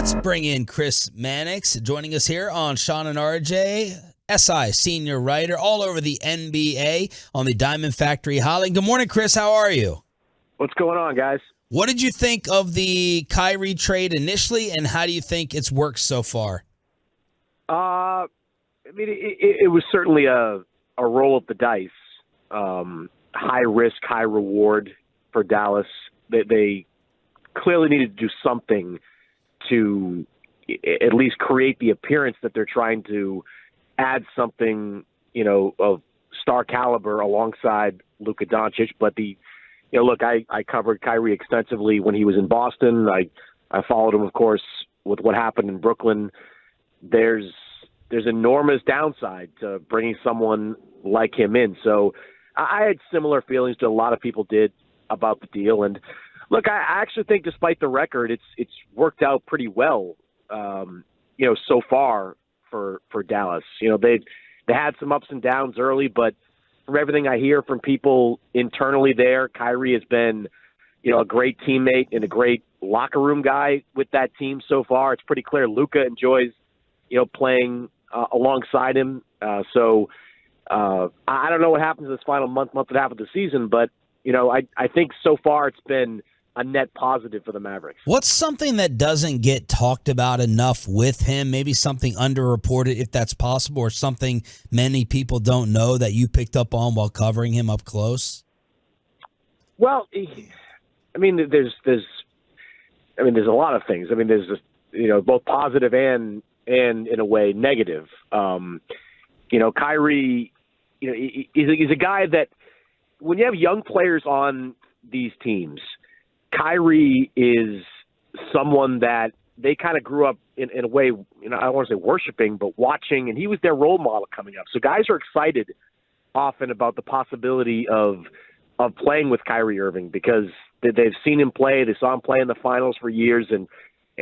Let's bring in Chris Mannix, joining us here on Shan and RJ, SI senior writer all over the NBA on the Diamond Factory Hotline. Good morning, Chris. How are you? What's going on, guys? What did you think of the Kyrie trade initially, and how do you think it's worked so far? I mean, it was certainly a roll of the dice. High risk, high reward for Dallas. They clearly needed to do something to at least create the appearance that they're trying to add something, of star caliber alongside Luka Doncic. But look, I covered Kyrie extensively when he was in Boston. I followed him, of course, with what happened in Brooklyn. There's enormous downside to bringing someone like him in. So I had similar feelings to a lot of people did about the deal. And look, I actually think despite the record, it's worked out pretty well, so far for Dallas. They had some ups and downs early, but from everything I hear from people internally there, Kyrie has been, a great teammate and a great locker room guy with that team so far. It's pretty clear Luka enjoys, playing alongside him. So I don't know what happens in this final month and a half of the season, but, I think so far it's been a net positive for the Mavericks. What's something that doesn't get talked about enough with him? Maybe something underreported, if that's possible, or something many people don't know that you picked up on while covering him up close? Well, I mean, there's a lot of things. I mean, there's just, both positive and in a way negative. Kyrie, he's a guy that when you have young players on these teams, Kyrie is someone that they kind of grew up in a way, I don't want to say worshiping, but watching, and he was their role model coming up. So guys are excited often about the possibility of playing with Kyrie Irving because they've seen him play. They saw him play in the finals for years, and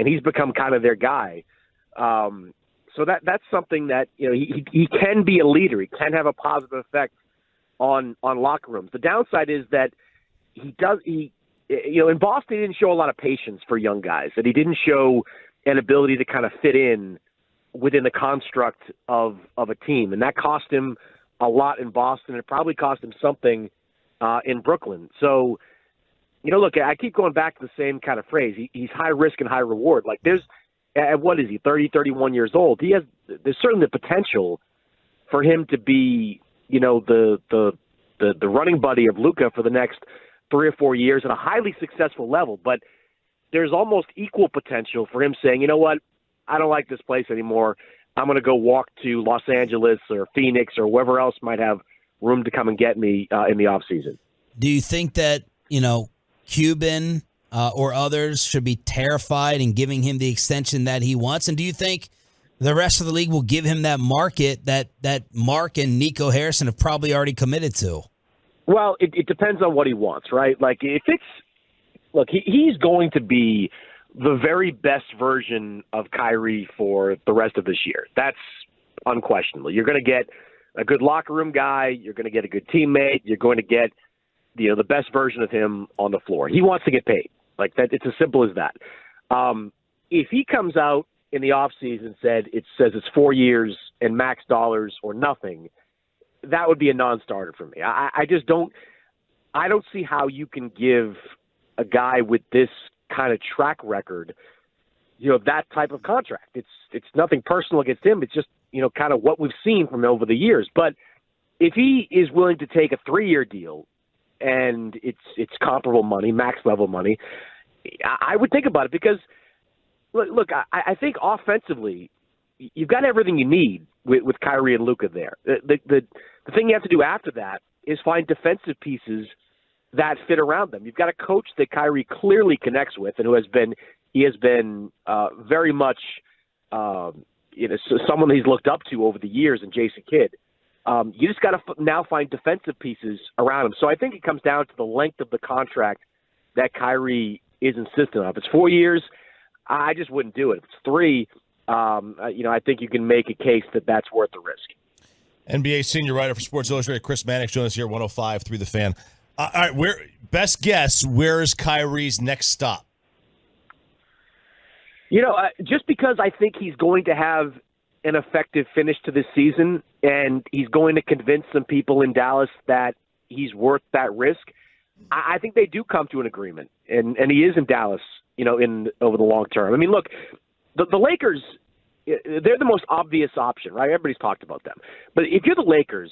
he's become kind of their guy. So that's something that, he can be a leader. He can have a positive effect on locker rooms. The downside is that in Boston, he didn't show a lot of patience for young guys, that he didn't show an ability to kind of fit in within the construct of a team. And that cost him a lot in Boston. It probably cost him something in Brooklyn. So, look, I keep going back to the same kind of phrase. He's high risk and high reward. Like what is he, 30, 31 years old? There's certainly the potential for him to be, the running buddy of Luka for the next 3 or 4 years at a highly successful level. But there's almost equal potential for him saying, you know what, I don't like this place anymore. I'm going to go walk to Los Angeles or Phoenix or wherever else might have room to come and get me in the offseason. Do you think that, Cuban or others should be terrified in giving him the extension that he wants? And do you think the rest of the league will give him that market that Mark and Nico Harrison have probably already committed to? Well, it depends on what he wants, right? Like he's going to be the very best version of Kyrie for the rest of this year. That's unquestionable. You're going to get a good locker room guy. You're going to get a good teammate. You're going to get, the best version of him on the floor. He wants to get paid. Like that. It's as simple as that. If he comes out in the offseason and says it's 4 years and max dollars or nothing, that would be a non-starter for me. I just don't see how you can give a guy with this kind of track record, that type of contract. It's nothing personal against him. It's just, kind of what we've seen from him over the years. But if he is willing to take a 3-year deal and it's comparable money, max level money, I would think about it because look, I think offensively, you've got everything you need with Kyrie and Luka there. The thing you have to do after that is find defensive pieces that fit around them. You've got a coach that Kyrie clearly connects with and who has been very much someone he's looked up to over the years in Jason Kidd. You just got to now find defensive pieces around him. So I think it comes down to the length of the contract that Kyrie is insistent on. If it's 4 years, I just wouldn't do it. If it's 3, I think you can make a case that that's worth the risk. NBA senior writer for Sports Illustrated, Chris Mannix, joins us here at 105 through the Fan. All right, best guess, where is Kyrie's next stop? Just because I think he's going to have an effective finish to this season and he's going to convince some people in Dallas that he's worth that risk, I think they do come to an agreement. And he is in Dallas, over the long term. I mean, look, the Lakers, they're the most obvious option, right? Everybody's talked about them. But if you're the Lakers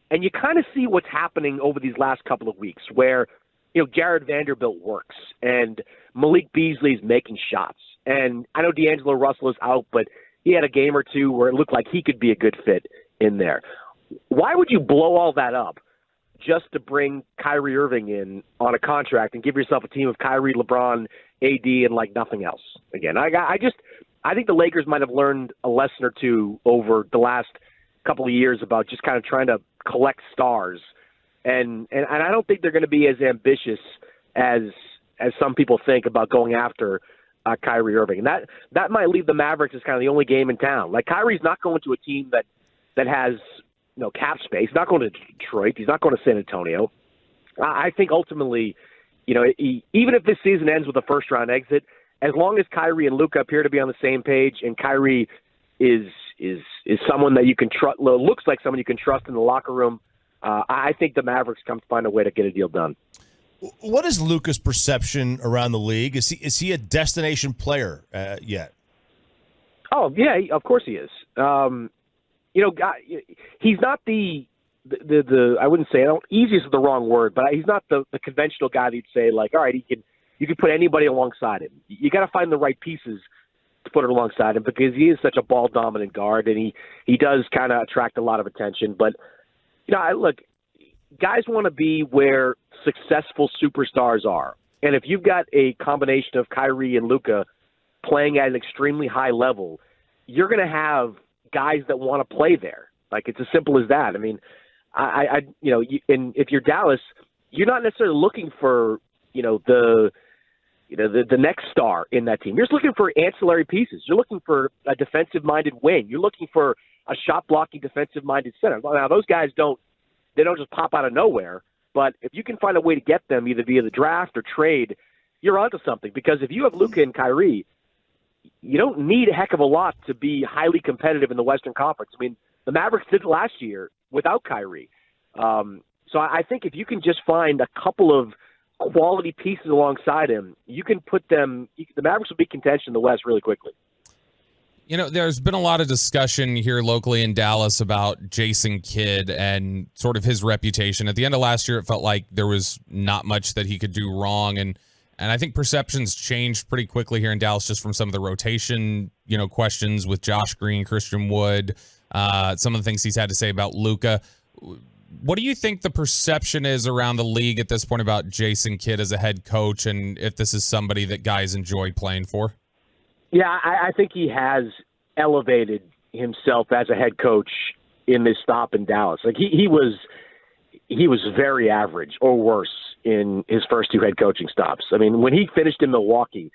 and you kind of see what's happening over these last couple of weeks where, Jared Vanderbilt works and Malik Beasley's making shots. And I know D'Angelo Russell is out, but he had a game or two where it looked like he could be a good fit in there. Why would you blow all that up just to bring Kyrie Irving in on a contract and give yourself a team of Kyrie, LeBron, AD, and nothing else? Again, I think the Lakers might have learned a lesson or two over the last couple of years about just kind of trying to collect stars. And I don't think they're going to be as ambitious as some people think about going after Kyrie Irving. And that might leave the Mavericks as kind of the only game in town. Kyrie's not going to a team that has cap space. He's not going to Detroit. He's not going to San Antonio. I think ultimately, even if this season ends with a first-round exit, as long as Kyrie and Luka appear to be on the same page and Kyrie is someone that you can trust, looks like someone you can trust in the locker room, I think the Mavericks come to find a way to get a deal done. What is Luka's perception around the league? Is he a destination player yet? Oh yeah, of course he is. He's not the I wouldn't say easiest is the wrong word, but he's not the conventional guy that you'd say all right, you could put anybody alongside him. You got to find the right pieces to put it alongside him because he is such a ball dominant guard and he does kind of attract a lot of attention. But look, guys want to be where successful superstars are. And if you've got a combination of Kyrie and Luka playing at an extremely high level, you're going to have guys that want to play there. It's as simple as that. I mean, and if you're Dallas, you're not necessarily looking for, the next star in that team. You're just looking for ancillary pieces. You're looking for a defensive-minded wing. You're looking for a shot-blocking defensive-minded center. Now, those guys don't just pop out of nowhere, but if you can find a way to get them either via the draft or trade, you're onto something. Because if you have Luka and Kyrie, you don't need a heck of a lot to be highly competitive in the Western Conference. I mean, the Mavericks did it last year without Kyrie. So I think if you can just find a couple of quality pieces alongside him, you can put them – the Mavericks will be contention in the West really quickly. There's been a lot of discussion here locally in Dallas about Jason Kidd and sort of his reputation. At the end of last year, it felt like there was not much that he could do wrong. And I think perceptions changed pretty quickly here in Dallas just from some of the rotation, questions with Josh Green, Christian Wood, some of the things he's had to say about Luka. What do you think the perception is around the league at this point about Jason Kidd as a head coach and if this is somebody that guys enjoy playing for? Yeah, I think he has elevated himself as a head coach in this stop in Dallas. He was very average or worse in his first two head coaching stops. I mean, when he finished in Milwaukee,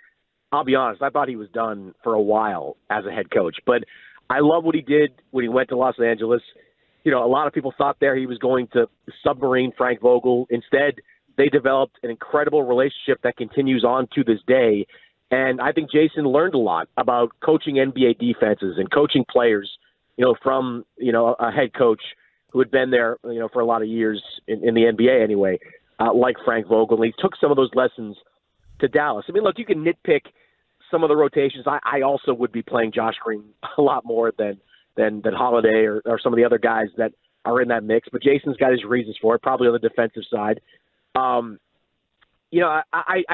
I'll be honest, I thought he was done for a while as a head coach. But I love what he did when he went to Los Angeles. A lot of people thought there he was going to submarine Frank Vogel. Instead, they developed an incredible relationship that continues on to this day. And I think Jason learned a lot about coaching NBA defenses and coaching players, from, a head coach who had been there, for a lot of years in the NBA anyway, like Frank Vogel. And he took some of those lessons to Dallas. I mean, look, you can nitpick some of the rotations. I also would be playing Josh Green a lot more than Holiday or some of the other guys that are in that mix. But Jason's got his reasons for it, probably on the defensive side. I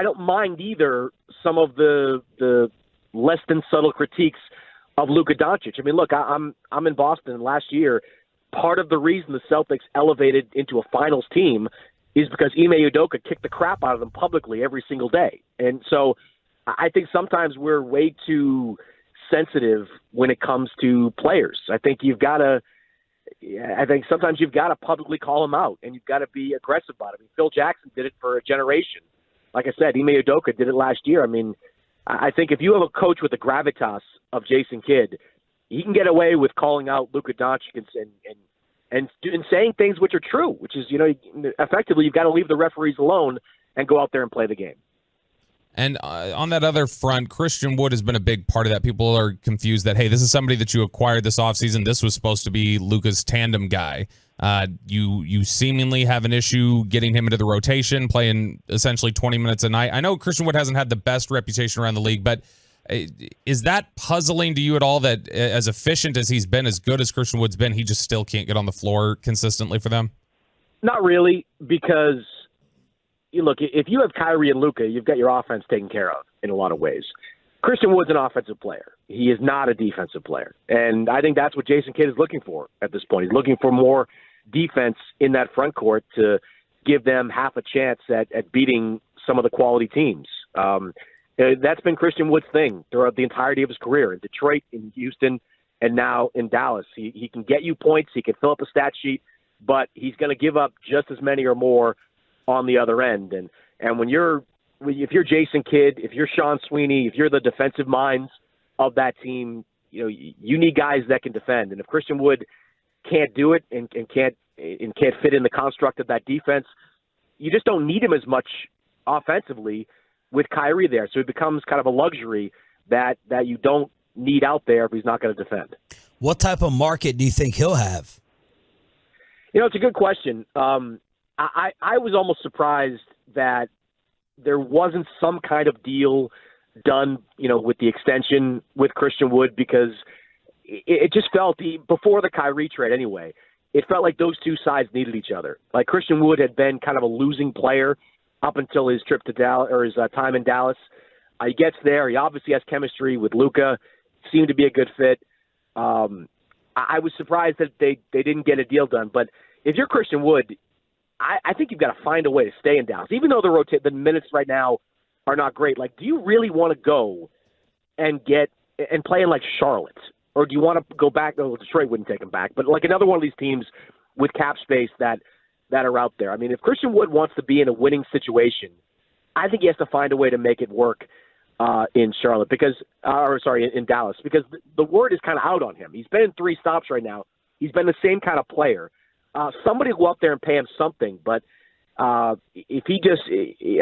don't mind either some of the less than subtle critiques of Luka Doncic. I mean, look, I'm in Boston last year. Part of the reason the Celtics elevated into a finals team is because Ime Udoka kicked the crap out of them publicly every single day. And so I think sometimes we're way too sensitive when it comes to players. I think sometimes you've got to publicly call them out, and you've got to be aggressive about it. I mean, Phil Jackson did it for a generation. Like I said, Ime Udoka did it last year. I mean, I think if you have a coach with the gravitas of Jason Kidd, he can get away with calling out Luka Doncic and saying things which are true, which is, effectively you've got to leave the referees alone and go out there and play the game. And on that other front, Christian Wood has been a big part of that. People are confused that, hey, this is somebody that you acquired this offseason. This was supposed to be Luka's tandem guy. You seemingly have an issue getting him into the rotation, playing essentially 20 minutes a night. I know Christian Wood hasn't had the best reputation around the league, but is that puzzling to you at all, that as efficient as he's been, as good as Christian Wood's been, he just still can't get on the floor consistently for them? Not really, because look, if you have Kyrie and Luka, you've got your offense taken care of in a lot of ways. Christian Wood's an offensive player. He is not a defensive player. And I think that's what Jason Kidd is looking for at this point. He's looking for more defense in that front court to give them half a chance at beating some of the quality teams. That's been Christian Wood's thing throughout the entirety of his career in Detroit, in Houston, and now in Dallas. He can get you points. He can fill up a stat sheet, but he's going to give up just as many or more on the other end. And if you're Jason Kidd, if you're Sean Sweeney, if you're the defensive minds of that team, you need guys that can defend. And if Christian Wood can't do it and can't fit in the construct of that defense, you just don't need him as much offensively with Kyrie there. So it becomes kind of a luxury that you don't need out there if he's not going to defend. What type of market do you think he'll have? It's a good question. I was almost surprised that there wasn't some kind of deal done, with the extension with Christian Wood, because it just felt, before the Kyrie trade anyway, it felt like those two sides needed each other. Like Christian Wood had been kind of a losing player up until his trip to Dallas, or his time in Dallas. He gets there. He obviously has chemistry with Luka. Seemed to be a good fit. I was surprised that they didn't get a deal done. But if you're Christian Wood, I think you've got to find a way to stay in Dallas, even though the minutes right now are not great. Like, do you really want to go and play in like Charlotte, or do you want to go back? Oh, Detroit wouldn't take him back, but like another one of these teams with cap space that are out there. I mean, if Christian Wood wants to be in a winning situation, I think he has to find a way to make it work in Charlotte, in Dallas, because the word is kind of out on him. He's been in 3 stops right now. He's been the same kind of player. Somebody will go up there and pay him something, but if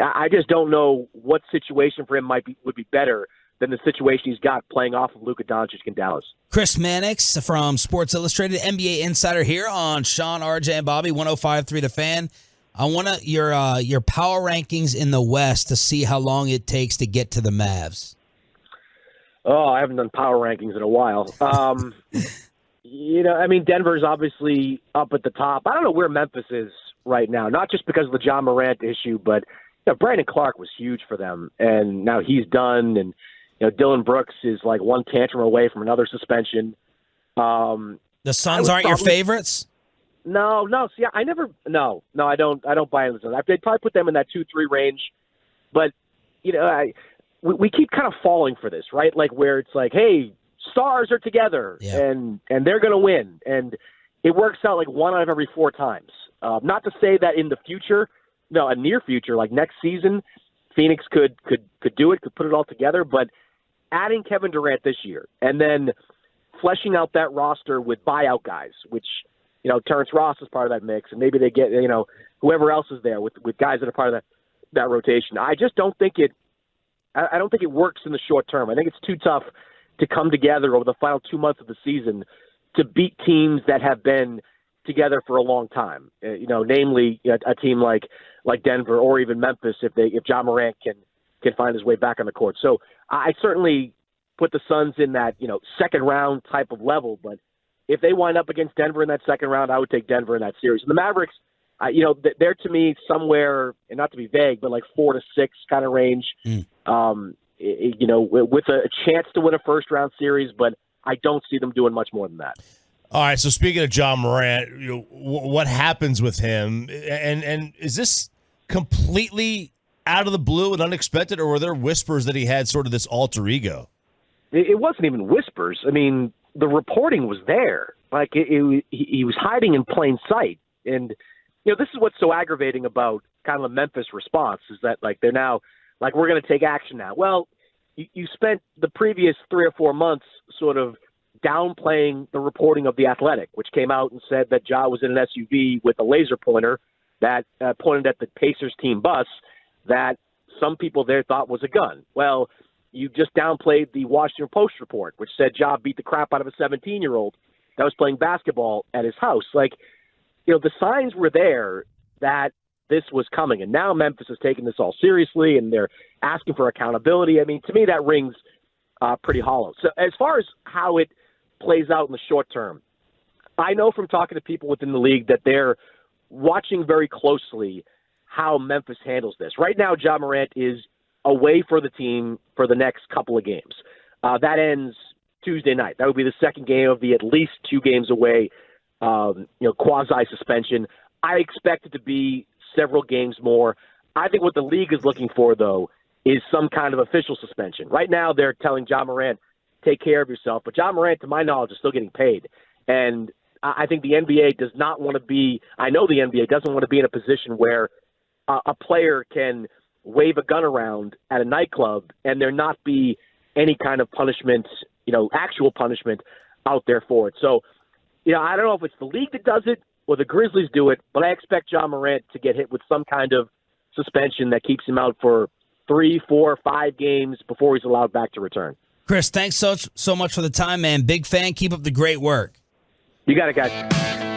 I just don't know what situation for him would be better than the situation he's got playing off of Luka Doncic in Dallas. Chris Mannix from Sports Illustrated, NBA insider here on Shan, RJ, and Bobby, 105.3 The Fan. I want your power rankings in the West to see how long it takes to get to the Mavs. Oh, I haven't done power rankings in a while. Denver's obviously up at the top. I don't know where Memphis is right now, not just because of the John Morant issue, but Brandon Clark was huge for them, and now he's done, and Dylan Brooks is like one tantrum away from another suspension. The Suns aren't your favorites? No. See, I don't buy into the Suns. They'd probably put them in that 2-3 range, but we keep kind of falling for this, right? Like where it's like, hey, stars are together, and they're going to win, and it works out like 1 out of every 4 times. Not to say that in the future, a near future, like next season, Phoenix could do it, could put it all together, but adding Kevin Durant this year and then fleshing out that roster with buyout guys, which Terrence Ross is part of that mix, and maybe they get whoever else is there with guys that are part of that rotation. I just don't think it. I don't think it works in the short term. I think it's too tough to come together over the final 2 months of the season to beat teams that have been together for a long time. Namely a team like Denver or even Memphis if John Morant can find his way back on the court. So I certainly put the Suns in that second round type of level, but if they wind up against Denver in that second round, I would take Denver in that series. And the Mavericks, they're to me somewhere, and not to be vague, but like 4 to 6 kind of range. With a chance to win a first round series, but I don't see them doing much more than that. All right, so speaking of John Morant, what happens with him? And is this completely out of the blue and unexpected, or were there whispers that he had sort of this alter ego? It wasn't even whispers. I mean, the reporting was there. Like he was hiding in plain sight. And this is what's so aggravating about kind of the Memphis response is that like they're now like we're going to take action now. Well, you spent the previous 3 or 4 months sort of downplaying the reporting of The Athletic, which came out and said that Ja was in an SUV with a laser pointer that pointed at the Pacers team bus, that some people there thought was a gun. Well, you just downplayed the Washington Post report, which said Ja beat the crap out of a 17-year-old that was playing basketball at his house. Like, the signs were there that this was coming, and now Memphis is taking this all seriously, and they're asking for accountability. I mean, to me, that rings pretty hollow. So as far as how it plays out in the short term, I know from talking to people within the league that they're watching very closely how Memphis handles this. Right now, Ja Morant is away for the team for the next couple of games. That ends Tuesday night. That would be the second game of the at least 2 games away, quasi-suspension. I expect it to be several games more. I think what the league is looking for, though, is some kind of official suspension. Right now, they're telling Ja Morant, take care of yourself. But Ja Morant, to my knowledge, is still getting paid. And I think the NBA does not want to be – I know the NBA doesn't want to be in a position where a player can wave a gun around at a nightclub and there not be any kind of punishment, actual punishment out there for it. So, I don't know if it's the league that does it or the Grizzlies do it, but I expect Ja Morant to get hit with some kind of suspension that keeps him out for 3, 4, 5 games before he's allowed back to return. Chris, thanks so much for the time, man. Big fan. Keep up the great work. You got it, guys.